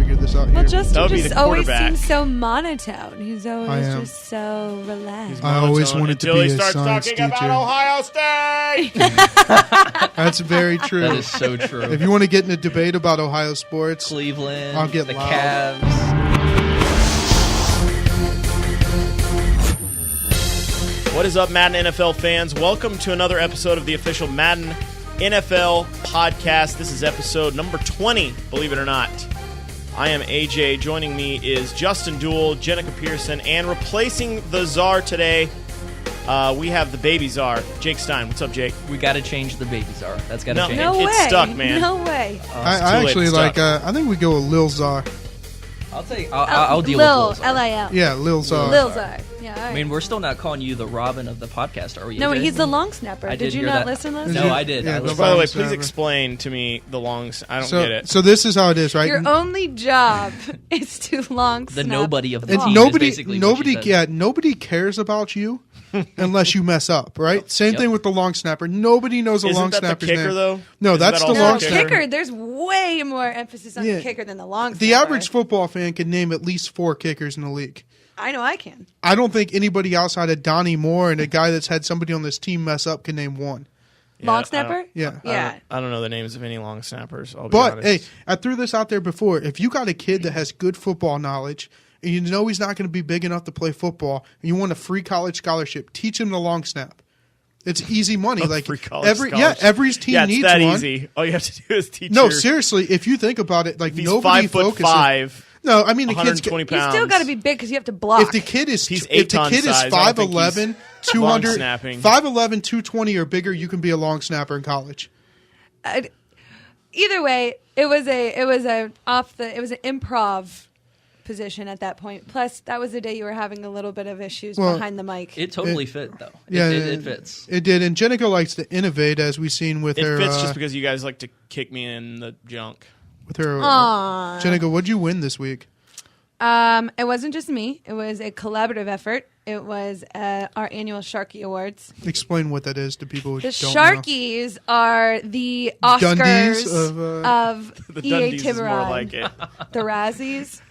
figure this out here. Well, Justin just always quarterback. seems so monotone. He's always just so relaxed. I always wanted to be a science teacher. Until he starts talking about Ohio State. That's very true. That is so true. If you want to get in a debate about Ohio sports, Cleveland, I'll get the loud. Cavs. What is up, Madden NFL fans? Welcome to another episode of the official Madden NFL podcast. This is episode number 20, believe it or not. I am AJ. Joining me is Justin Duell, Jennica Pearson, and replacing the czar today, we have the baby czar, Jake Stein. What's up, Jake? We got to change the baby czar. That's got to change. No way. It's stuck, man. No way. I actually like. I think we go with Lil Czar. I'll deal Lil, with Lil Czar. L-I-L. Yeah, Lil Czar. Lil Czar. Yeah, all right. I mean, we're still not calling you the Robin of the podcast, are we? No, AJ? he's the long snapper. I Did you hear not that. listen last No, time? I did. Yeah, I no, listened. By the way, Snapper. please explain to me the longs. I don't So, get it. so this is how it is, right? Your only job is to long The snap. nobody of the And team. nobody, is basically what she said. nobody cares about you unless you mess up, right? Same Yep. thing with the long snapper. Nobody knows a Isn't long that the snapper's kicker, name. though? No, Isn't that's that the also long No, the snapper. kicker. There's way more emphasis on Yeah. the kicker than the long snapper. The average football fan can name at least 4 kickers in the league. I know I can. I don't think anybody outside of Donnie Moore and a guy that's had somebody on this team mess up can name one. Yeah, Long I snapper? don't- Yeah. Yeah. I don't know the names of any long snappers. I'll be But, honest. hey, I threw this out there before. If you got a kid that has good football knowledge and you know he's not going to be big enough to play football and you want a free college scholarship, teach him the long snap. It's easy money. A Like free college every scholarship. every team yeah, it's needs that one. easy. All you have to do is teach. No, your, seriously, if you think about it, like if he's nobody 5'5", focuses. No, I mean the kid's 120 You pounds. still got to be big because you have to block. if the kid is He's if the 8-ton kid is size, I don't think 5'11", he's 200, long snapping. 5'11", 220 or bigger, you can be a long snapper in college. Either way, it was an improv position at that point. Plus, that was the day you were having a little bit of issues Well, behind the mic. It totally fit, though. Yeah, It fits. It did, and Jennica likes to innovate, as we've seen with It her. fits just because you guys like to kick me in the junk. with her. Aw. Jennica, what'd you win this week? It wasn't just me. It was a collaborative effort. It was our annual Sharky Awards. Explain what that is to people who The don't know. Sharkies are the Oscars Dundies of The EA Dundies is Tiburon. more like it. The Razzies.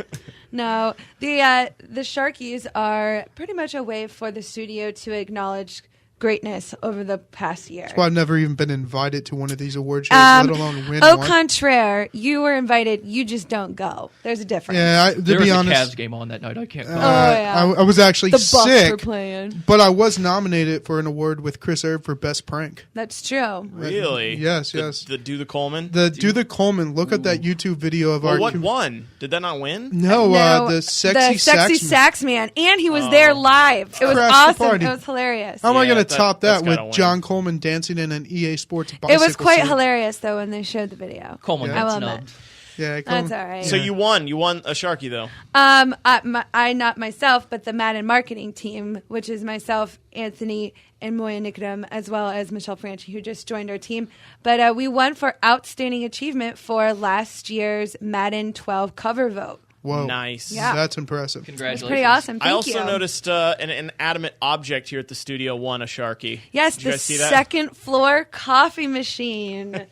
No, the Sharkies are pretty much a way for the studio to acknowledge greatness over the past year. Well, I've never even been invited to one of these award shows, let alone win Au one. contraire, you were invited. You just don't go. There's a difference. Yeah, to There be was a honest, Cavs game on that night. I can't go. yeah. I was actually The Bucks were sick, playing. but I was nominated for an award with Chris Erb for best prank. That's true. Really? Yes, The- yes. The Do the Coleman? Do the Coleman. Look at that YouTube video of our. Well, what won? Did that not win? No, the sexy sax man, and he was there live. It was Crashed the awesome. party. It was hilarious. How am I Yeah, going to top that's that with gotta win. John Coleman dancing in an EA Sports bicycle It was quite suit? hilarious though when they showed the video. Coleman Yeah. got I will snubbed. Yeah, That's all right. So you won. You won a Sharky, though. I not myself, but the Madden marketing team, which is myself, Anthony, and Moya Nikodem, as well as Michelle Franchi, who just joined our team. But we won for outstanding achievement for last year's Madden 12 cover vote. Whoa, Nice. Yeah. that's impressive. Congratulations. It's pretty awesome. Thank I also you. noticed an inanimate object here at the studio won a Sharky. Yes, Did you the guys see that? second floor coffee machine,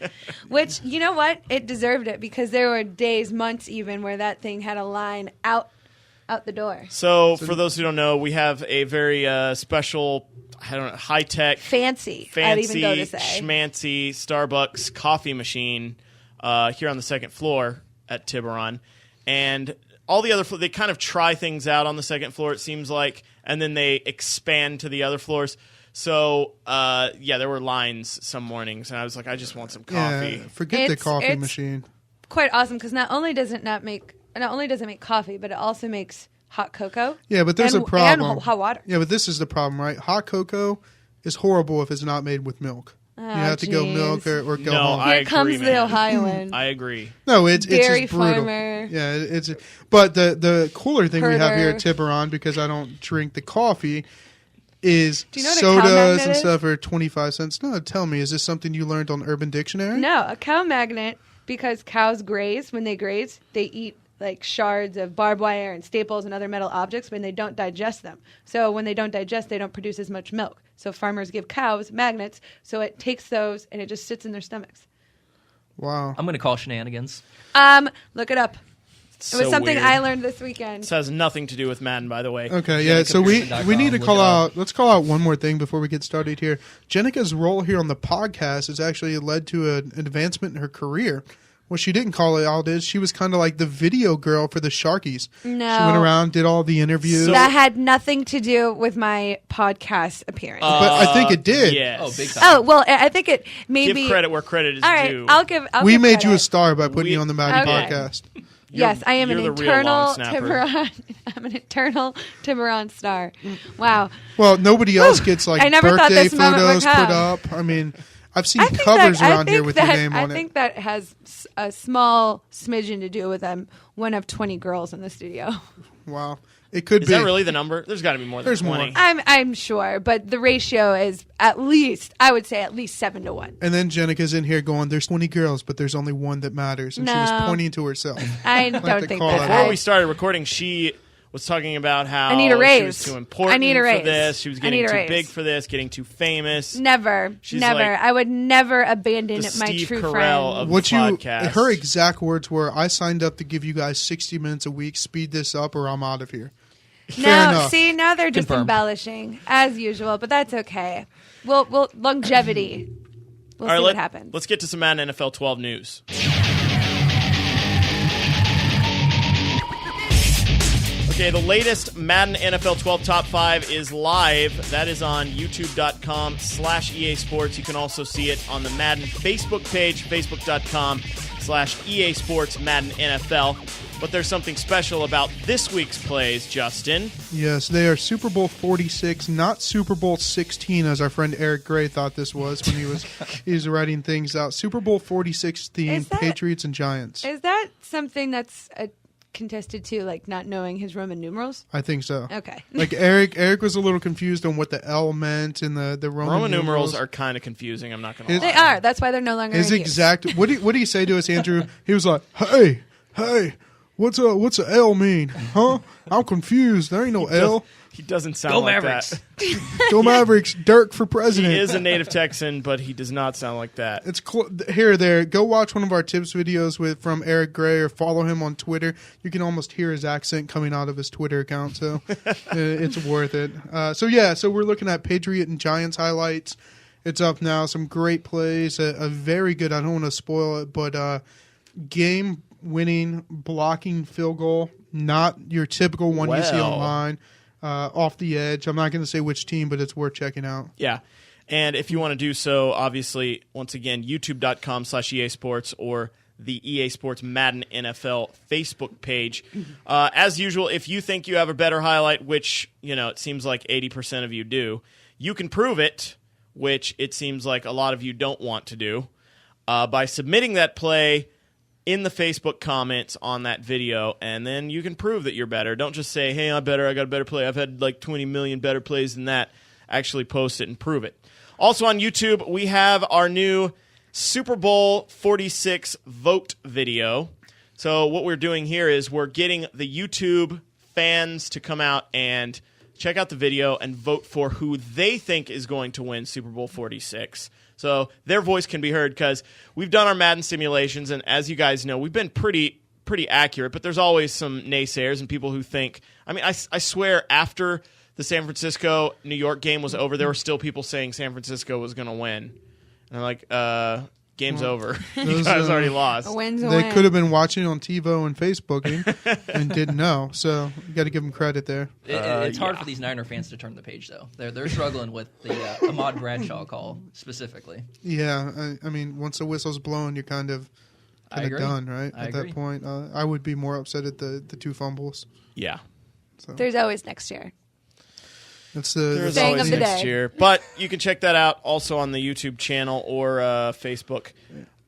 which, you know what? It deserved it because there were days, months even, where that thing had a line out the door. So, for those who don't know, we have a very special, high-tech, Fancy, I'd even go to say. schmancy Starbucks coffee machine here on the second floor at Tiburon. And all the other they kind of try things out on the second floor, it seems like, and then they expand to the other floors. So, there were lines some mornings, and I was like, I just want some coffee. Yeah, forget the coffee It's machine. quite awesome because not only does it make coffee, but it also makes hot cocoa. Yeah, but there's and, a problem. And hot water. Yeah, but this is the problem, right? Hot cocoa is horrible if it's not made with milk. You have to go geez. milk or go No, home. I Here comes agree, the man. Ohioan. I agree. No, it's Dairy just brutal. farmer. Yeah, it's. But the cooler thing we have here Herder. at Tiburon, because I don't drink the coffee, is Do you know what a cow sodas magnet and is? stuff are 25 cents. No, tell me, is this something you learned on Urban Dictionary? No, a cow magnet, because cows graze. When they graze, they eat like shards of barbed wire and staples and other metal objects when they don't digest them. So when they don't digest, they don't produce as much milk. So farmers give cows magnets, so it takes those and it just sits in their stomachs. Wow. I'm going to call shenanigans. Look it up. It was something I learned this weekend. This has nothing to do with Madden, by the way. Okay, yeah. So we need to call out. Let's call out one more thing before we get started here. Jenica's role here on the podcast has actually led to an advancement in her career. What she didn't call it out is she was kind of like the video girl for the Sharkies. No. She went around, did all the interviews. That had nothing to do with my podcast appearance. But I think it did. Yes. Oh, big time. Oh, well, I think it maybe... Give credit where credit is All right, due. I'll give We give made credit. you a star by putting you on the Madden Okay. podcast. Yes, I am an you're the real long eternal snapper. Tiburon. I'm an eternal Tiburon star. Wow. Well, nobody else gets like I never thought birthday this moment would photos put come. up. I mean, I've seen covers around here with your name on I it. think that has a small smidgen to do with one of 20 girls in the studio. Wow. It could Is be. that really the number? There's got to be more than There's 20. more. I'm sure, but the ratio is at least, I would say, at least 7-1. And then Jenica's in here going, there's 20 girls, but there's only one that matters. And she was No. pointing to herself. I to don't think call that. that Before out. we started recording, she was talking about how I need a she raise. was too important I need a for raise. this. She was I getting need a too raise. big for this, getting too famous. Never. She's never. like I would never abandon the my Steve true Carell friend. of What the you, podcast. her exact words were, I signed up to give you guys 60 minutes a week. Speed this up or I'm out of here. Fair No, enough. see, now they're just Confirmed. embellishing, as usual, but that's okay. We'll longevity. We'll All right, see what happens. let's get to some Madden NFL 12 news. Okay, the latest Madden NFL 12 Top 5 is live. That is on youtube.com/EA Sports. You can also see it on the Madden Facebook page, facebook.com/EA Sports Madden NFL. But there's something special about this week's plays, Justin. Yes, they are Super Bowl 46, not Super Bowl 16, as our friend Eric Gray thought this was when he was writing things out. Super Bowl 46 themed Is that- Patriots and Giants. Is that something that's contested too, like not knowing his Roman numerals? I think so. Okay. Like Eric was a little confused on what the L meant and the Roman numerals are kind of confusing, I'm not going to They lie. are. That's why they're no longer His in use. exact. What did he say to us, Andrew? He was like, "Hey, what's a L mean? Huh? I'm confused. There ain't no L. He doesn't sound Go like Mavericks. that. Go Mavericks. Dirk for He president." is a native Texan, but he does not sound like that. It's here or there. Go watch one of our tips videos from Eric Gray or follow him on Twitter. You can almost hear his accent coming out of his Twitter account, so it's worth it. So we're looking at Patriot and Giants highlights. It's up now. Some great plays. A very good, I don't want to spoil it, but game-winning blocking field goal. Not your typical one you see Well. online. Off the edge. I'm not going to say which team, but it's worth checking out. Yeah. And if you want to do so, obviously, once again, youtube.com/EA Sports or the EA Sports Madden NFL Facebook page. As usual, if you think you have a better highlight, which, it seems like 80% of you do, you can prove it, which it seems like a lot of you don't want to do, by submitting that play in the Facebook comments on that video, and then you can prove that you're better. Don't just say, hey, I'm better, I got a better play. I've had like 20 million better plays than that. Actually post it and prove it. Also on YouTube, we have our new Super Bowl 46 Vocht video. So what we're doing here is we're getting the YouTube fans to come out and check out the video and vote for who they think is going to win Super Bowl 46. So their voice can be heard because we've done our Madden simulations, and as you guys know, we've been pretty accurate, but there's always some naysayers and people who think, I swear after the San Francisco-New York game was over, there were still people saying San Francisco was going to win. And I'm like, game's over. You guys already lost. A win's a They win. could have been watching on TiVo and Facebooking and didn't know. So you got to give them credit there. It's hard for these Niner fans to turn the page, though. They're struggling with the Ahmad Bradshaw call specifically. Yeah, I mean, once the whistle's blown, you're kind of agree. done, right? I At agree. that point, I would be more upset at the two fumbles. Yeah. There's always next year. That's There's Saying always of the next day. year. But you can check that out also on the YouTube channel or Facebook.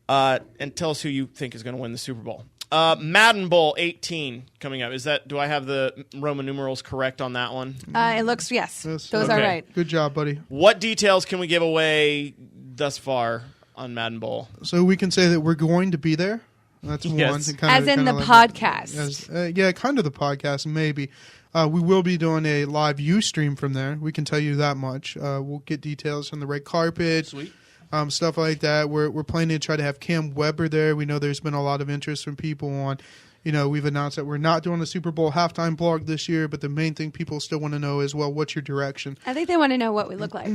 And tell us who you think is going to win the Super Bowl. Madden Bowl 18 coming up. Do I have the Roman numerals correct on that one? It looks, yes. Yes. Those are Okay. right. Good job, buddy. What details can we give away thus far on Madden Bowl? So we can say that we're going to be there. That's Yes. one. It kinda- As in kinda the like- podcast. Yeah, kind of the podcast, maybe. We will be doing a live Ustream from there. We can tell you that much. We'll get details on the red carpet. Sweet. Stuff like that. We're planning to try to have Cam Weber there. We know there's been a lot of interest from people on we've announced that we're not doing a Super Bowl halftime blog this year, but the main thing people still want to know is, well, what's your direction? I think they want to know what we look like.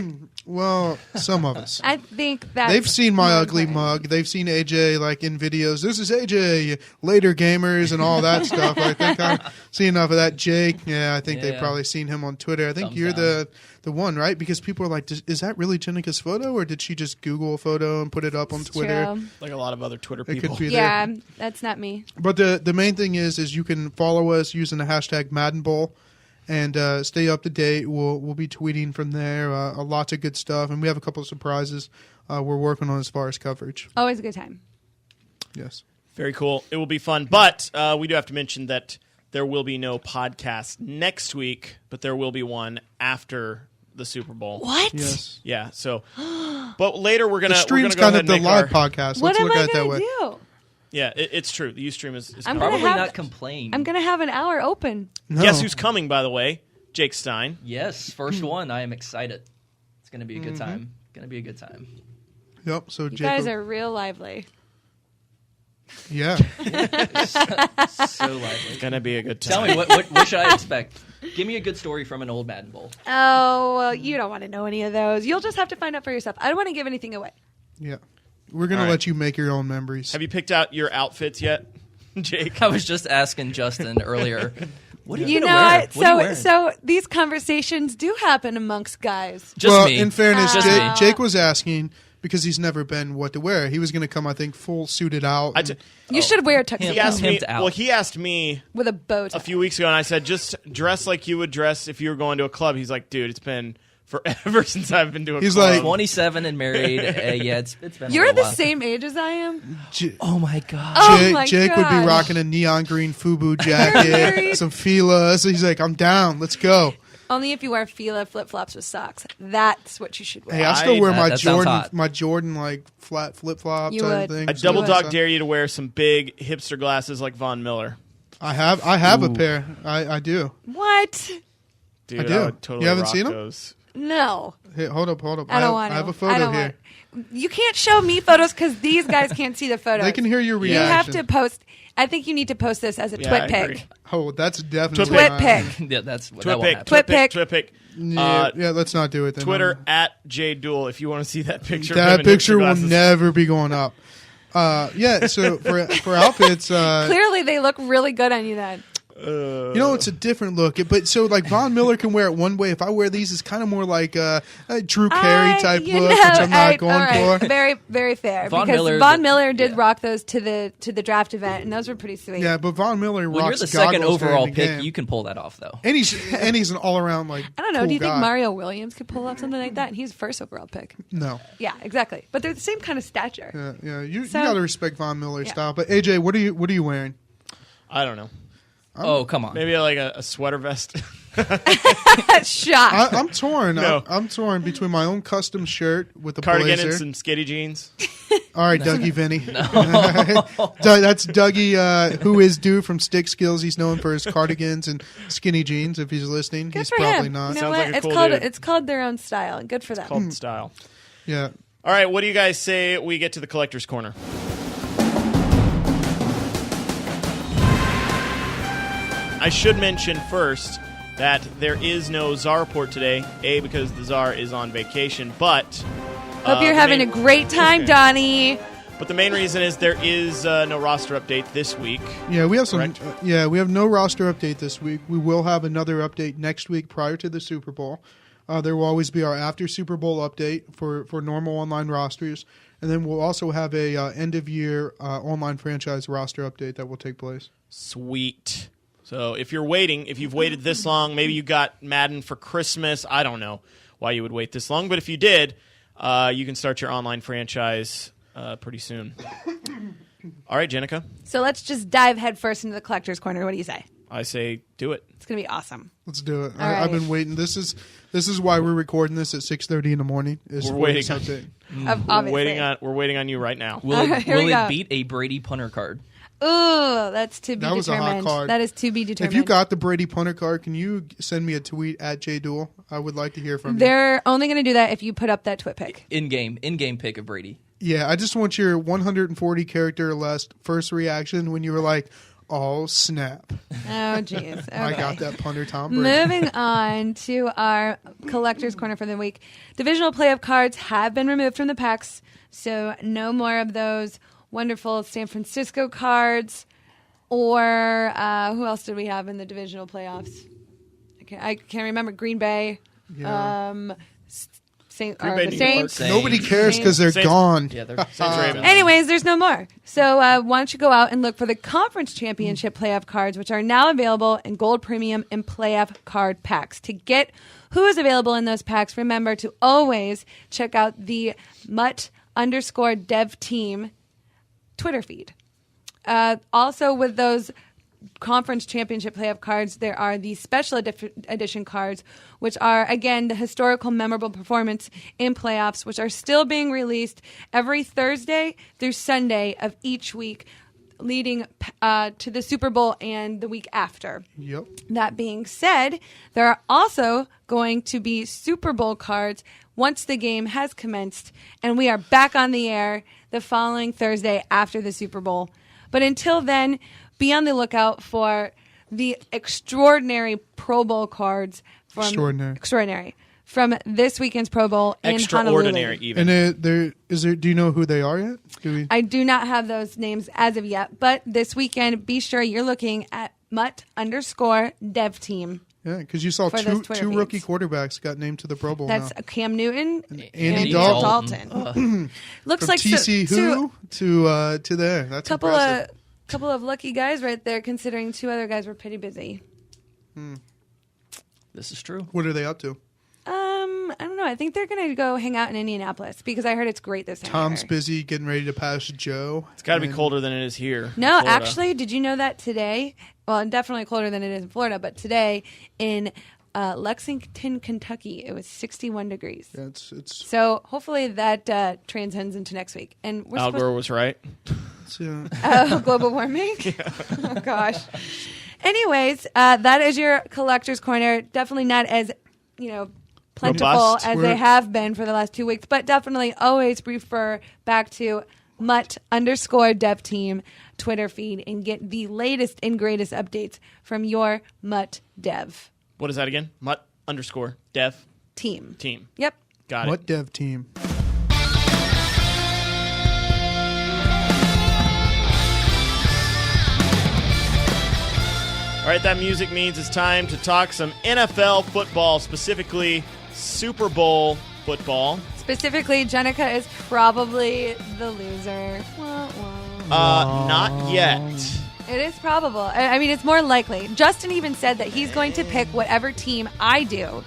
Well, some of us. I think that They've seen my more ugly important. mug. They've seen AJ like in videos. This is AJ, later gamers and all that stuff. I think I've seen enough of that. Jake, yeah, I think they've probably seen him on Twitter. I think Thumbs you're down. the one, right? Because people are like, is that really Jenica's photo, or did she just Google a photo and put it up on It's Twitter? true. Like a lot of other Twitter It people. could be Yeah, there. that's not me. But the main thing is you can follow us using the hashtag Madden Bowl and stay up to date. We'll be tweeting from there. Lots of good stuff, and we have a couple of surprises we're working on as far as coverage. Always a good time. Yes. Very cool. It will be fun. But we do have to mention that there will be no podcast next week, but there will be one after the Super Bowl. What? Yes. Yeah. So, but later we're gonna The stream's go kind ahead of the and make live our, podcast. What Let's am look I at it that going way. to do? Yeah, it's true. The Ustream is I'm coming. gonna Probably have- not complain. I'm going to have an hour open. No. Guess who's coming? By the way, Jake Stein. Yes, first one. I am excited. It's going to be a good time. Going to be a good time. Yep. So You Jacob. guys are real lively. Yeah. So lively. It's gonna be a good Tell time. me, what should I expect? Give me a good story from an old Madden Bowl. Oh, well, you don't want to know any of those. You'll just have to find out for yourself. I don't want to give anything away. Yeah. We're gonna All right. let you make your own memories. Have you picked out your outfits yet, Jake? I was just asking Justin earlier. What are you, You gonna know wear? what? What are you wearing? So these conversations do happen amongst guys. Just well, me. in fairness, Just Jake, me. Jake was asking because he's never been what to wear. He was going to come, I think, full suited out. You should wear a tuxedo He asked me. Pimped out. Well, he asked me with a bow tie. a few weeks ago, and I said, just dress like you would dress if you were going to a club. He's like, dude, it's been forever since I've been to a He's club. like- 27 and married. Yeah, it's been. You're a the while. same age as I am. J- Oh my god. Oh my Jake would be gosh. rocking a neon green FUBU Very- jacket, some Fila. So he's like, I'm down. Let's go. Only if you wear Fila flip-flops with socks. That's what you should wear. Hey, I still wear that sounds hot. my Jordan like flat flip flop You type would. thing. I double would. dog dare you to wear some big hipster glasses like Von Miller. I have a Ooh. pair. I do. What? Dude, I do. would totally You haven't rock seen 'em? those. No. Hey, hold up. I don't want I to. have a photo here. You can't show me photos because these guys can't see the photos. They can hear your You have reaction. to post. I think you need to post this as a Yeah, twit I pic. agree. Oh, that's definitely Twit mine. pic. Yeah, that's that Twit won't pic, happen. twit Twit pic. pic, twit pic. Yeah, let's not do it then. Twitter at JDuel if you want to see that picture. of him That in picture hipster will glasses. never be going up. Yeah, so for outfits, Clearly, they look really good on you then. it's a different look. But so like Von Miller can wear it one way. If I wear these, it's kind of more like a Drew Carey type You look, know, which I'm not all right. going for. Very, very fair. Von because Miller, Von Miller did yeah. rock those to the draft event, and those were pretty sweet. Yeah, but Von Miller When you're rocks the second goggles during overall the pick, game. you can pull that off though. and he's an all around like. I don't know. cool Do you think guy. Mario Williams could pull off something like that? And he's first overall pick. No. Yeah, exactly. But they're the same kind of stature. Yeah. You So- got to respect Von Miller's Yeah. style. But AJ, what are you wearing? I don't know. Oh come on. Maybe like a sweater vest. Shot. I'm torn. No. I'm torn between my own custom shirt with a Cardigan and blazer. some skinny jeans. All right, Dougie Vinny. That's Dougie, who is due from Stick Skills. He's known for his cardigans and skinny jeans. If he's listening, Good he's for probably him. not. You know Sounds what? like a it's cool called dude. it's called their own style. Good for them. Called style. Yeah. All right, what do you guys say we get to the collector's corner? I should mention first that there is no Czar report today, A, because the Czar is on vacation, but... Hope you're the having main- a great time, Donnie. But the main reason is there is no roster update this week. Yeah, we have some. Correct. We have no roster update this week. We will have another update next week prior to the Super Bowl. There will always be our after Super Bowl update for normal online rosters, and then we'll also have a end of year online franchise roster update that will take place. Sweet. So if you've waited this long, maybe you got Madden for Christmas. I don't know why you would wait this long, but if you did, you can start your online franchise pretty soon. All right, Jennica. So let's just dive headfirst into the collector's corner. What do you say? I say do it. It's gonna be awesome. Let's do it. All I've right. been waiting. This is why we're recording this at 6:30 in the morning. Is We're for waiting this on- update. Obviously. We're waiting on you right now. Will All right, here we it go. beat a Brady punter card? Ooh, that's to be That was a hot determined. card. That is to be determined. If you got the Brady punter card, can you send me a tweet at JDuel? I would like to hear from you. They're only going to do that if you put up that twit pic. In-game pick of Brady. Yeah, I just want your 140 character or less first reaction when you were like, Oh, snap. Oh, jeez. Okay. I got that punter Tom Brady. Moving on to our collector's corner for the week. Divisional playoff cards have been removed from the packs, so no more of those wonderful San Francisco cards. Or who else did we have in the divisional playoffs? I can't remember. Green Bay. Yeah. Green Bay, the New Saints. York. Nobody cares because they're Saints. gone. Yeah, they're Saints Ravens. Anyways, there's no more. So why don't you go out and look for the conference championship playoff cards, which are now available in gold premium and playoff card packs. To get who is available in those packs, remember to always check out the _dev team Twitter feed. Also, with those conference championship playoff cards, there are the special edition cards, which are, again, the historical memorable performance in playoffs, which are still being released every Thursday through Sunday of each week, leading to the Super Bowl and the week after. Yep. That being said, there are also going to be Super Bowl cards once the game has commenced, and we are back on the air the following Thursday after the Super Bowl. But until then, be on the lookout for the extraordinary Pro Bowl cards from extraordinary from this weekend's Pro Bowl in Extraordinary, Honolulu. even. And do you know who they are yet? I do not have those names as of yet, but this weekend, be sure you're looking at _dev team. Yeah, because you saw For those two Twitter rookie feeds. quarterbacks got named to the Pro Bowl That's now. Cam Newton and Andy Dalton. Looks From like TC two to there. That's couple impressive. of lucky guys right there, considering two other guys were pretty busy. This is true. What are they up to? I don't know. I think they're going to go hang out in Indianapolis because I heard it's great this time. Tom's of year. busy getting ready to pass Joe. It's got to be colder than it is here. No, in Florida. actually, did you know that today? Well, definitely colder than it is in Florida, but today in Lexington, Kentucky, it was 61 degrees. Yeah, it's So hopefully that transcends into next week. And we're Al Gore was right. global warming. Oh gosh. Anyways, that is your collector's corner. Definitely not as plentiful Robust. as they have been for the last 2 weeks, but definitely always refer back to _dev team Twitter feed and get the latest and greatest updates from your Mutt Dev What is that again? _dev team. team. Yep. Got what it. dev team? All right, that music means it's time to talk some NFL football, specifically Super Bowl football. Specifically, Jennica is probably the loser. Wah, wah. Not yet. It is probable. I mean, it's more likely. Justin even said that he's going to pick whatever team I do.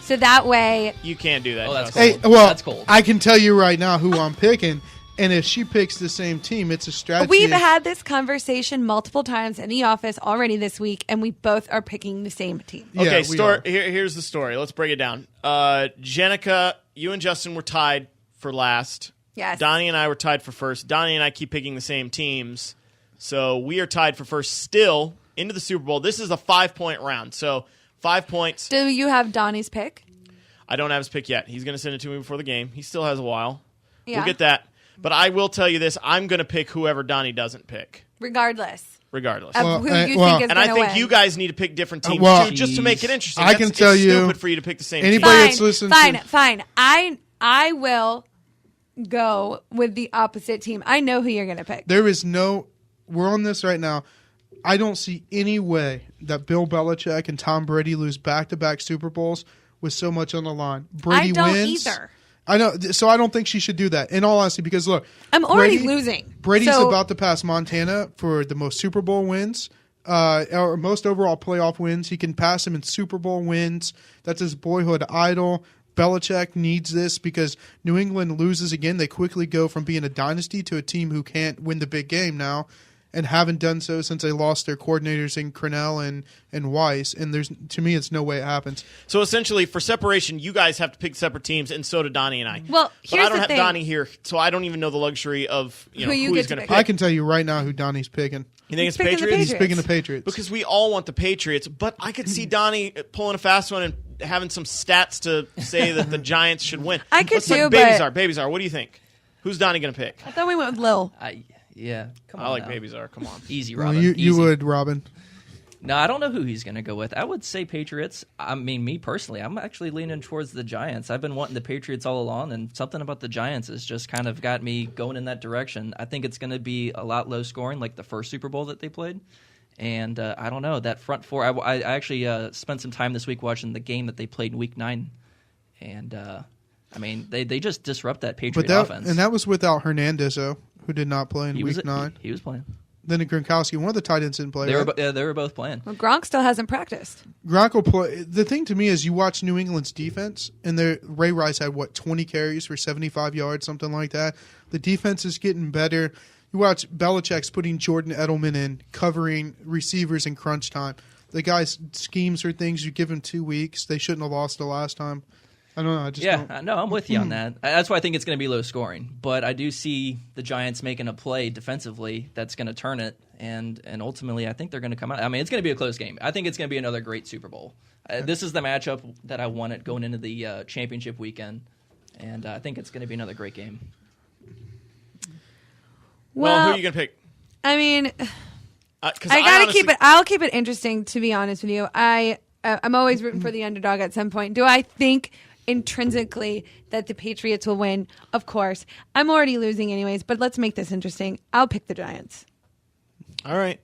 So that way, You can't do that. Oh, that's Justin. Hey, well, That's cold. I can tell you right now who I'm picking, and if she picks the same team, it's a strategy. we've had this conversation multiple times in the office already this week, and we both are picking the same team. Yeah, Okay, we are. here's the story. Let's break it down. Jenica, you and Justin were tied for last. Yes. Donnie and I were tied for first. Donnie and I keep picking the same teams. So we are tied for first still into the Super Bowl. This is a 5-point round. So 5 points. Do you have Donnie's pick? I don't have his pick yet. He's going to send it to me before the game. He still has a while. Yeah. We'll get that. But I will tell you this. I'm going to pick whoever Donnie doesn't pick, Regardless regardless. of Well, who well, you think is And going I to think win. you guys need to pick different teams, well, too, just to make it interesting. I can tell it's you- stupid for you to pick the same Anybody- team. that's listening to- Fine. I will go with the opposite team. I know who you're going to pick. There is no. We're on this right now. I don't see any way that Bill Belichick and Tom Brady lose back-to-back Super Bowls with so much on the line. Brady I don't wins. either. I know, so I don't think she should do that. In all honesty, because look, I'm already losing. Brady's So- about to pass Montana for the most Super Bowl wins, or most overall playoff wins. He can pass him in Super Bowl wins. That's his boyhood idol. Belichick needs this because New England loses again. They quickly go from being a dynasty to a team who can't win the big game now, and haven't done so since they lost their coordinators in Crennel and Weiss. And to me, it's no way it happens. So essentially, for separation, you guys have to pick separate teams, and so do Donnie and I. Well, but here's I don't the have thing. Donnie here, so I don't even know the luxury of Who who you he's get to going to pick. I pick. can tell you right now who Donnie's picking. You think it's picking the Patriots? He's Patriots. picking the Patriots. Because we all want the Patriots, but I could see Donnie pulling a fast one and having some stats to say that the Giants should win. I could Let's talk too, Baby but- Czar. Baby Czar, what do you think? Who's Donnie going to pick? I thought we went with Lil. Yeah, come on. I like now. Baby Czar. Come on. Easy, Well, Robin. you Easy. would, Robin. No, I don't know who he's going to go with. I would say Patriots. I mean, me personally, I'm actually leaning towards the Giants. I've been wanting the Patriots all along, and something about the Giants has just kind of got me going in that direction. I think it's going to be a lot low scoring, like the first Super Bowl that they played. And I don't know, that front four. I actually spent some time this week watching the game that they played in Week 9. And, I mean, they just disrupt that Patriot offense. And that was without Hernandez, though, who did not play in Week 9. He was playing. Then Gronkowski, one of the tight ends didn't play. They were both playing. Well, Gronk still hasn't practiced. Gronk will play. The thing to me is you watch New England's defense, and Ray Rice had, 20 carries for 75 yards, something like that. The defense is getting better. You watch Belichick's putting Jordan Edelman in, covering receivers in crunch time. The guy's schemes or things, you give him 2 weeks. They shouldn't have lost the last time. I don't know. I just don't. No, I'm with you on that. That's why I think it's going to be low scoring. But I do see the Giants making a play defensively that's going to turn it, and ultimately I think they're going to come out. I mean, it's going to be a close game. I think it's going to be another great Super Bowl. This is the matchup that I wanted going into the championship weekend, and I think it's going to be another great game. Well, who are you going to pick? I mean, I gotta keep it. I'll keep it interesting. To be honest with you, I'm always rooting for the underdog at some point. Do I think intrinsically that the Patriots will win? Of course. I'm already losing anyways, but let's make this interesting. I'll pick the Giants. All right.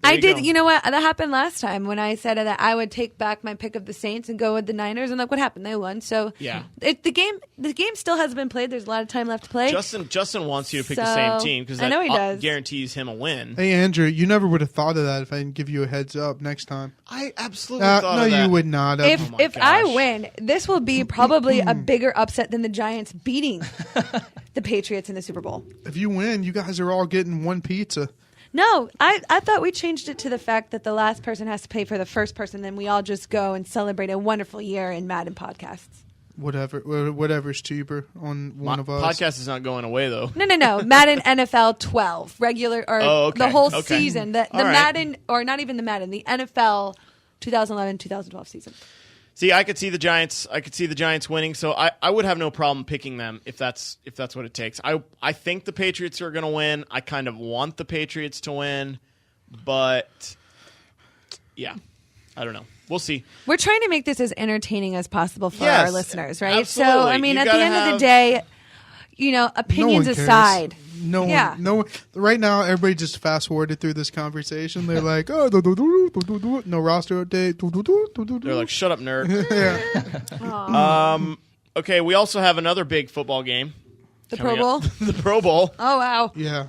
I did. You know what? That happened last time when I said that I would take back my pick of the Saints and go with the Niners, and look what happened. They won. So yeah, the game still hasn't been played. There's a lot of time left to play. Justin wants you to pick the same team because I know he does. Guarantees him a win. Hey, Andrew, you never would have thought of that if I didn't give you a heads up next time. I absolutely thought of that. No, you would not. If I win, this will be probably a bigger upset than the Giants beating the Patriots in the Super Bowl. If you win, you guys are all getting one pizza. No, I thought we changed it to the fact that the last person has to pay for the first person, then we all just go and celebrate a wonderful year in Madden podcasts. Whatever's cheaper on one of us. Podcast is not going away, though. No. Madden NFL 12, regular, or the whole season. The Madden, or not even the Madden, the NFL 2011-2012 season. See, I could see the Giants. I could see the Giants winning, so I would have no problem picking them if that's what it takes. I think the Patriots are going to win. I kind of want the Patriots to win, but yeah, I don't know. We'll see. We're trying to make this as entertaining as possible for Yes, our listeners, right? absolutely. So, I mean, at the end of the day, opinions aside. No one. Right now, everybody just fast forwarded through this conversation. They're like, "Oh, no roster update." They're like, "Shut up, nerd." Yeah. Okay, we also have another big football game. The Pro Bowl. The Pro Bowl. Oh wow. Yeah.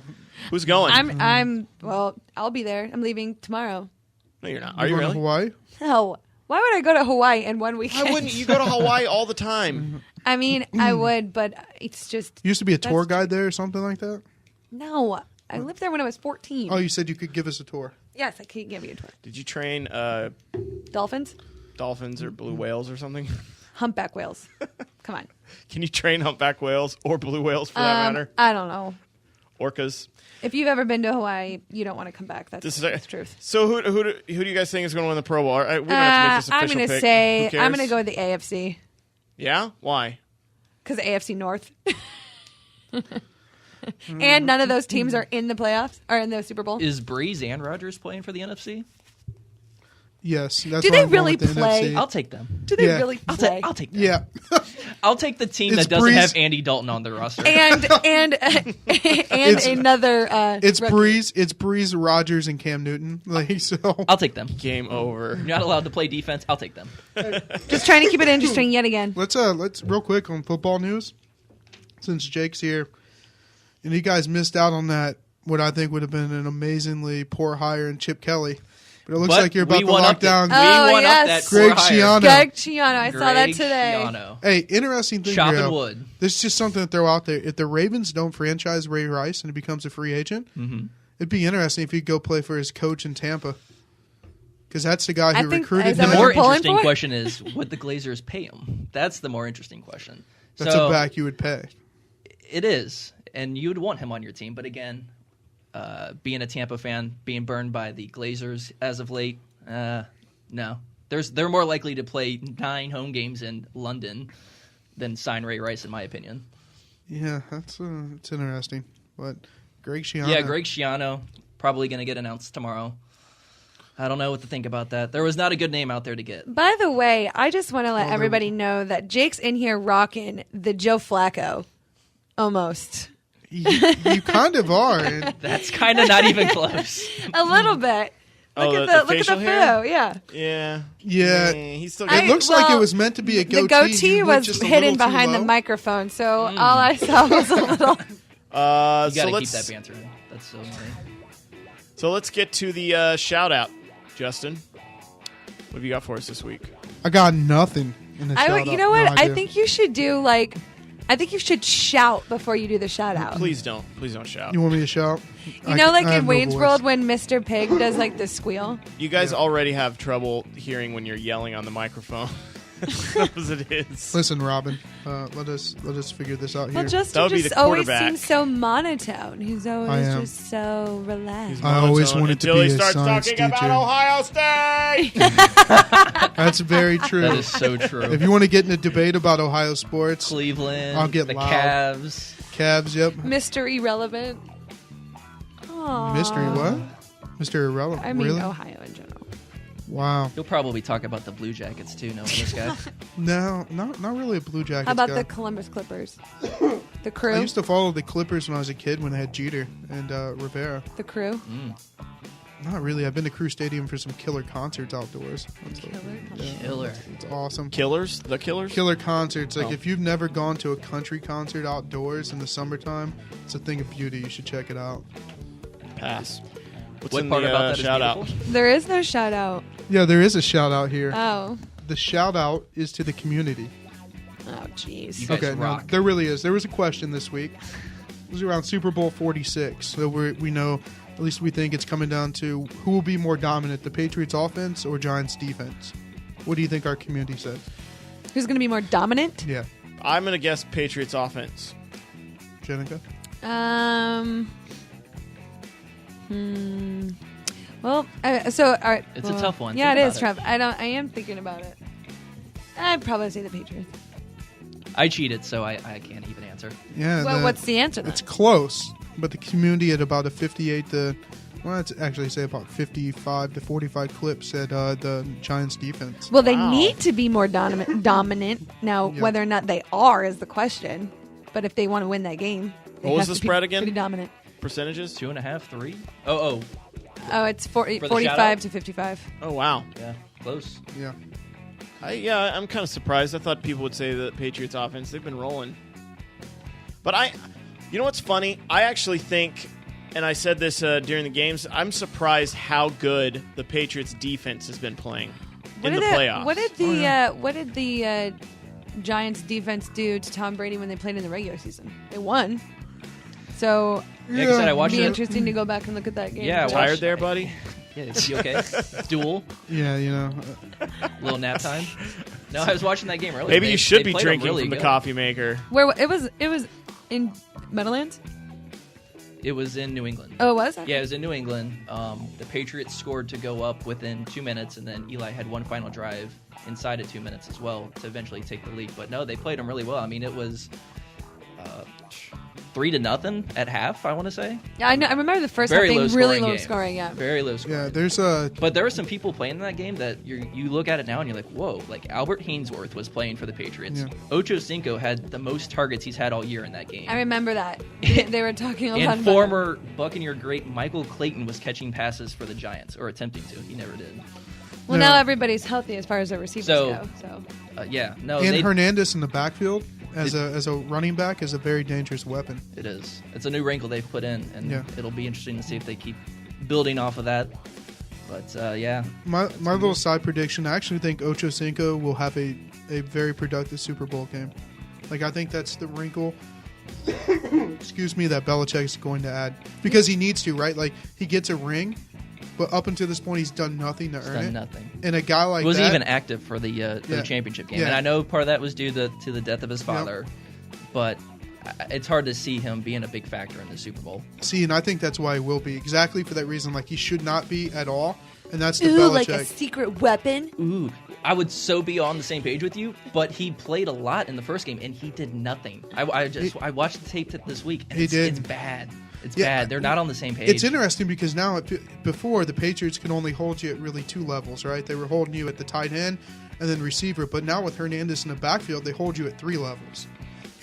Who's going? I'll be there. I'm leaving tomorrow. No, you're not. Are you Going to really? Hawaii? No. Why would I go to Hawaii in one weekend? Why wouldn't you go to Hawaii all the time? I mean, I would, but it's just... You used to be a tour guide there or something like that? No. I lived there when I was 14. Oh, you said you could give us a tour. Yes, I could give you a tour. Did you train Dolphins? dolphins or blue whales or something? Humpback whales. Come on. Can you train humpback whales or blue whales for that matter? I don't know. Orcas. If you've ever been to Hawaii, you don't want to come back. That's the truth. So who do you guys think is going to win the Pro Bowl? We don't have to make this official I'm going to pick. say Who cares? I'm going to go with the AFC. Yeah? Why? Because AFC North. And none of those teams are in the playoffs or in the Super Bowl. Is Breeze and Rodgers playing for the NFC? Yes. That's Do why they I'm going really with the play? NFC. I'll take them. Do they Yeah. really play? I'll take them. Yeah. I'll take the team It's that doesn't Breeze. have Andy Dalton on their roster. and another. It's rookie. Breeze, Rodgers, and Cam Newton. I'll take them. Game over. You're not allowed to play defense. I'll take them. Just trying to keep it interesting yet again. Let's real quick on football news, since Jake's here, and you guys missed out on that. What I think would have been an amazingly poor hire in Chip Kelly, but it looks like you're about to lock down. We won yes. up that Greg poor hire. Schiano. Greg Schiano. I saw that Greg today. Schiano. Hey, interesting thing Chopping here. wood. This is just something to throw out there. If the Ravens don't franchise Ray Rice and he becomes a free agent, it'd be interesting if he'd go play for his coach in Tampa. Because that's the guy who recruited is him. that The what more you're pulling interesting for? question is, would the Glazers pay him? That's the more interesting question. That's a back you would pay. It is, and you'd want him on your team. But again, being a Tampa fan, being burned by the Glazers as of late, no. They're more likely to play 9 home games in London than sign Ray Rice, in my opinion. Yeah, it's interesting. But Greg Schiano. Yeah, Greg Schiano probably going to get announced tomorrow. I don't know what to think about that. There was not a good name out there to get. By the way, I just want to let everybody know that Jake's in here rocking the Joe Flacco. Almost. You kind of are. And That's kind of not even close. A little bit. Look at the facial hair? photo. Yeah. Yeah. yeah. He's still It looks like it was meant to be a goatee. The goatee You went was just a hidden little too behind the low. microphone, so all I saw was a little. You got so to keep that let's banter in. That's so funny. let's get to the shout out. Justin, what have you got for us this week? I got nothing in the shout-out. You know what? No I idea. think you should do I think you should shout before you do the shout out. Please don't shout. You want me to shout? You know, like I have in no Wayne's voice. World when Mr. Pig does like the squeal. You guys already have trouble hearing when you're yelling on the microphone. As it is. Listen, Robin, let us figure this out here. Well, That Justin would be just the always quarterback. seems so monotone. He's I always am. just so relaxed. I always Monotone wanted to until be he a starts science talking about teacher. Ohio State. That's very true. That is so true. If you want to get in a debate about Ohio sports, Cleveland, I'll get the loud. Cavs. Cavs, yep. Mr. Irrelevant. Aww. Mystery what? Mr. Irrelevant. I mean, really? Ohio in general. Wow. He'll probably talk about the Blue Jackets too, knowing this guy. No, not really a Blue Jackets How about guy. the Columbus Clippers? The crew? I used to follow the Clippers when I was a kid when they had Jeter and Rivera. The crew? Not really. I've been to Crew Stadium for some killer concerts outdoors. Killer. It's awesome. Killers? The Killers? Killer concerts. Like Oh. if you've never gone to a country concert outdoors in the summertime, it's a thing of beauty. You should check it out. Pass. What's What in part the about that is shout out? beautiful? There is no shout out. Yeah, there is a shout out here. Oh. The shout out is to the community. Oh, jeez. You guys Okay, no, rock. there really is. There was a question this week. It was around Super Bowl 46. So we know, at least we think it's coming down to who will be more dominant, the Patriots offense or Giants defense. What do you think our community said? Who's going to be more dominant? Yeah, I'm going to guess Patriots offense. Jenica? Well, so all right. It's a tough one. Yeah, Think it is about tough. I am thinking about it. I'd probably say the Patriots. I cheated, so I can't even answer. Yeah. Well, what's the answer then? It's close, but the community at about a 58 to, well, I'd actually say about 55 to 45 clip said the Giants defense. Well, they Wow. need to be more dominant. Now, Yeah. whether or not they are is the question. But if they want to win that game, they What was have the to be spread again? Pretty dominant. Percentages? 2.5, 3? Oh, Oh, it's 40, For the 45 shout-out? to 55. Oh, wow. yeah, close. Yeah. I'm kind of surprised. I thought people would say the Patriots offense. They've been rolling. But you know what's funny? I actually think, and I said this during the games, I'm surprised how good the Patriots defense has been playing in the playoffs. What did the Giants defense do to Tom Brady when they played in the regular season? They won. So Yeah, 'cause I said I watched it'd be it. interesting to go back and look at that game. Yeah, I Tired watched- there, buddy? Yeah, is he okay? Duel, Yeah, you know. little nap time. No, I was watching that game earlier. Maybe They- you should they be played 'em drinking really from the good. coffee maker. Where it was in Meadowlands? It was in New England. Oh, it was? Yeah, it was in New England. The Patriots scored to go up within 2 minutes, and then Eli had one final drive inside of 2 minutes as well to eventually take the lead. But no, they played them really well. I mean, it was 3-0 at half, I want to say. Yeah, I know. I remember the first Very half being low really scoring low game. scoring. Yeah. Very low scoring. Yeah, there's a. But there were some people playing in that game that you look at it now and you're like, whoa, like Albert Hainsworth was playing for the Patriots. Yeah. Ocho Cinco had the most targets he's had all year in that game. I remember that. They were talking a lot And about former Buccaneer great Michael Clayton was catching passes for the Giants, or attempting to. He never did. Well, Yeah. now everybody's healthy as far as their receivers go. So Yeah, no, And they, Hernandez in the backfield as a running back is a very dangerous weapon. it is. It's a new wrinkle they've put in, and Yeah. it'll be interesting to see if they keep building off of that. But yeah, My little side prediction, I actually think Ocho Cinco will have a very productive Super Bowl game. Like, I think that's the wrinkle, excuse me, that Belichick's going to add. Because he needs to, right? Like, he gets a ring, but up until this point, he's done nothing to it's earn done it. nothing. And a guy like He wasn't that, even active for the Yeah. championship game, Yeah. and I know part of that was due to the death of his father, but it's hard to see him being a big factor in the Super Bowl. see, and I think that's why he will be. Exactly for that reason. Like, he should not be at all. And that's the ooh, Belichick. like a secret weapon. Ooh, I would so be on the same page with you, but he played a lot in the first game and he did nothing. I watched the tape this week and He it's did. bad. It's Yeah, bad. They're not on the same page. It's interesting because now, before, the Patriots could only hold you at really 2 levels, right? They were holding you at the tight end and then receiver. But now with Hernandez in the backfield, they hold you at 3 levels.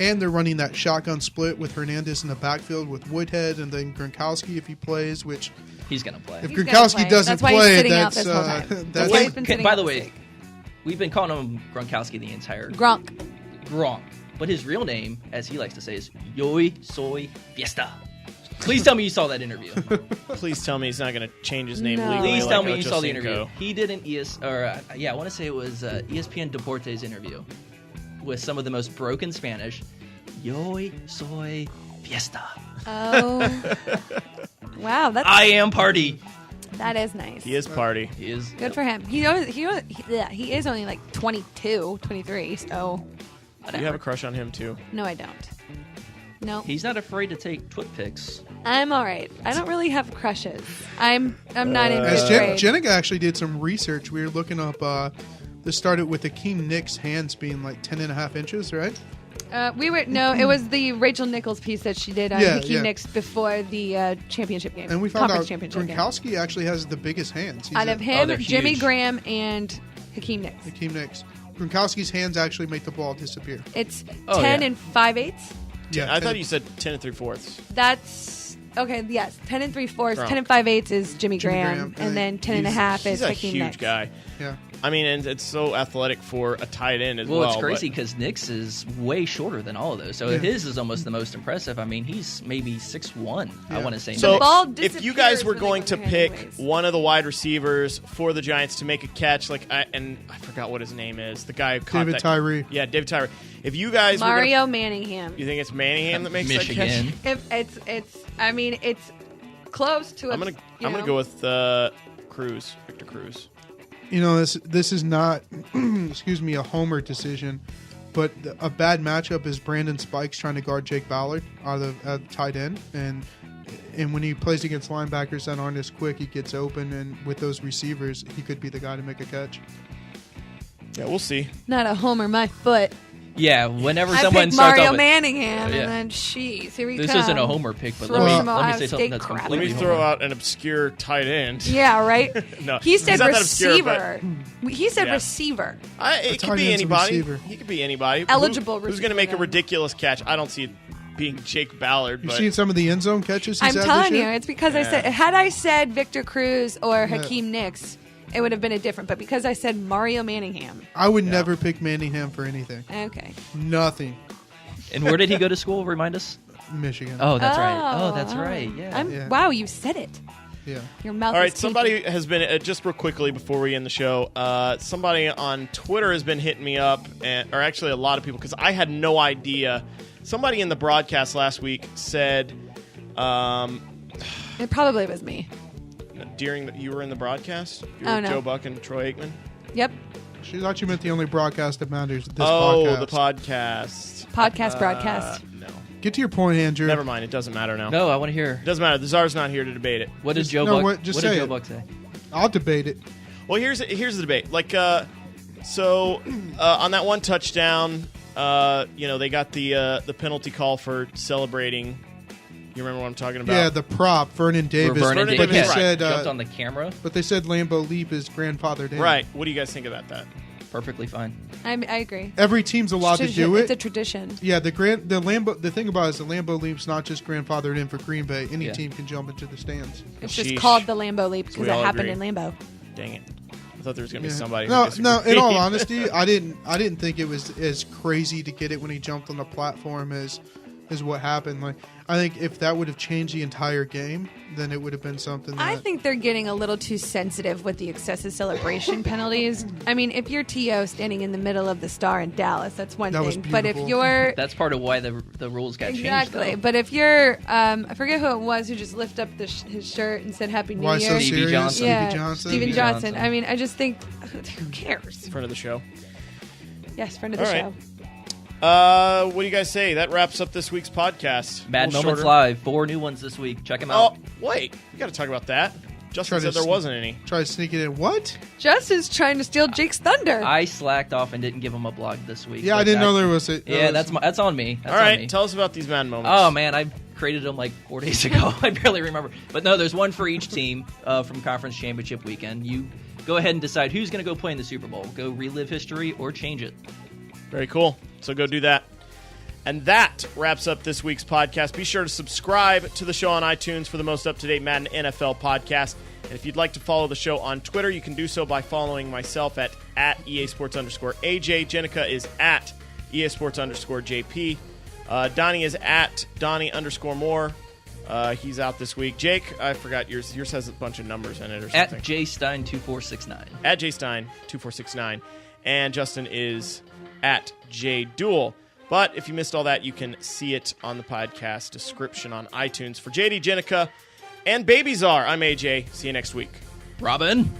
And they're running that shotgun split with Hernandez in the backfield with Woodhead and then Gronkowski if he plays, which... He's going to play. If He's gonna Gronkowski play. doesn't That's why he's play, sitting out that's... this whole time. that's why he's been sitting By out the this way, week. we've been calling him Gronkowski the entire... Gronk. But his real name, as he likes to say, is Yo Soy Fiesta. Please tell me you saw that interview. Please tell me he's not going to change his name No. legally. Please like tell me Ocho you saw the Cinco. interview. He did an I want to say it was ESPN Deportes interview with some of the most broken Spanish. Yo soy fiesta. Oh. Wow, I am party. that is nice. He is party. He is Good for him. He is only like 22, 23, so Do you have a crush on him, too? no, I don't. No, He's not afraid to take twit pics. I'm all right. I don't really have crushes. I'm not in As fifth grade. Jennica actually did some research. We were looking up... this started with Akeem Nick's hands being like 10.5 inches, right? It was the Rachel Nichols piece that she did on Hakeem Nicks before the championship game. And we found out championship game. Gronkowski actually has the biggest hands. He's Out of at him, they're Jimmy huge. Graham, and Hakeem Nicks. Akeem Nicks. Gronkowski's hands actually make the ball disappear. It's Oh, 10 yeah. and 5/8. Yeah, I thought you said 10 3/4. That's okay. Yes, 10 and 3/4. Gronk. 10 and 5/8 is Jimmy Jimmy Graham, Graham, and then 10 and a he's- half is He's a Hakeem huge Nicks. guy. Yeah. I mean, and it's so athletic for a tight end as well. Well, it's crazy but- because Nick's is way shorter than all of those. So Yeah. his is almost the most impressive. I mean, he's maybe 6'1", I Yeah. want to say. So, The ball if you guys disappears were when they going go to in your pick anyways. one of the wide receivers for the Giants to make a catch, and I forgot what his name is, the guy who caught David that. Tyree. Yeah, David Tyree. If you guys were Mario gonna, Manningham. you think it's Manningham that makes Michigan. that catch? If it's close to. I'm gonna go with Cruz, Victor Cruz. You know, this is not, excuse me, a homer decision, but a bad matchup is Brandon Spikes trying to guard Jake Ballard out of tight end, and when he plays against linebackers that aren't as quick, he gets open, and with those receivers, he could be the guy to make a catch. Yeah, we'll see. Not a homer, my foot. Yeah, whenever I someone picked starts Mario off with- Manningham, Yeah. and then jeez, here we This come. isn't a homer pick, but Throw let some me Ohio say something State that's crap. Let completely me throw homer. out an obscure tight end. Yeah, right. No, He said he's not that obscure, but- receiver. He said Yeah. receiver. It tight could be end's a anybody. receiver. He could be anybody. Eligible Who's going to receiver, make a then. ridiculous catch? I don't see it being Jake Ballard. You've But seen some of the end zone catches he's I'm had telling this you, year? it's because I Yeah. said had I said Victor Cruz or Hakeem Nicks, it would have been a different. But because I said Mario Manningham, I would never pick Manningham for anything. okay. Nothing. And where did he go to school? Remind us. Michigan. Oh, that's right. Oh, that's right. Yeah. Yeah. Wow, you said it. Yeah. Your mouth. all right, is somebody tinky. has been just real quickly before we end the show. Somebody on Twitter has been hitting me up, or actually a lot of people, because I had no idea. Somebody in the broadcast last week said It probably was me. you were in the broadcast. You were Oh, with no. Joe Buck and Troy Aikman. Yep. She thought you meant the only broadcast that matters. This Oh, podcast. the podcast. Podcast broadcast. No, Get to your point, Andrew. never mind. It doesn't matter now. No, I want to hear. It doesn't matter. The Czar's not here to debate it. What did Just- Joe no, Buck? what- just what say did Joe it. Buck say? I'll debate it. Well, here's the debate. On that one touchdown, they got the penalty call for celebrating. You remember what I'm talking about? Yeah, the prop, Vernon Davis. Where Vernon Vernon But Davis they right. said, jumped on the camera. but they said Lambeau Leap is grandfathered in. Right. What do you guys think about that? Perfectly fine. I agree. Every team's allowed to do It's a it. tradition. Yeah, the thing about it is the Lambeau Leap's not just grandfathered in for Green Bay. Any Yeah. team can jump into the stands. It's just Sheesh. called the Lambeau Leap because We it all happened agree. in Lambeau. Dang it! I thought there was gonna be Yeah. somebody. No, who no. In all disagreed. honesty, I didn't think it was as crazy to get it when he jumped on the platform as what happened. Like, I think if that would have changed the entire game, then it would have been something. That, I think they're getting a little too sensitive with the excessive celebration penalties. I mean, if you're T.O. standing in the middle of the star in Dallas, that's one That was thing. But if beautiful. you're That's part of why the rules got exactly, changed. but if you're, I forget who it was who just lifted up his shirt and said Happy New why Year. so Stevie serious? Johnson. Stevie Yeah, Johnson. Steven Stevie Johnson. Johnson. I mean, I just think who cares? Friend of the show. Yes, friend of the All right. show. What do you guys say? That wraps up this week's podcast. Mad A little Moments shorter. Live. 4 new ones this week. Check them Oh, out. wait. We got to talk about that. Justin Try to said there sn- wasn't any. Try to sneak it in. What? Justin's trying to steal Jake's thunder. I slacked off and didn't give them a blog this week. Yeah, but I didn't know there was a. Yeah, that's on me. That's All right, on me. tell us about these man moments. Oh man, I created them like 4 days ago. I barely remember. But no, there's one for each team from Conference Championship Weekend. You go ahead and decide who's going to go play in the Super Bowl. Go relive history or change it. Very cool. So go do that. And that wraps up this week's podcast. Be sure to subscribe to the show on iTunes for the most up-to-date Madden NFL podcast. And if you'd like to follow the show on Twitter, you can do so by following myself at EASports_AJ. Jennica is at EASports_JP. Donnie is at Donnie_Moore. He's out this week. Jake, I forgot yours. Yours has a bunch of numbers in it or something. At JStein2469. At JStein2469. And Justin is at JDuel. But if you missed all that, you can see it on the podcast description on iTunes. For JD, Jennica, and Baby Czar, I'm AJ. See you next week. Robin.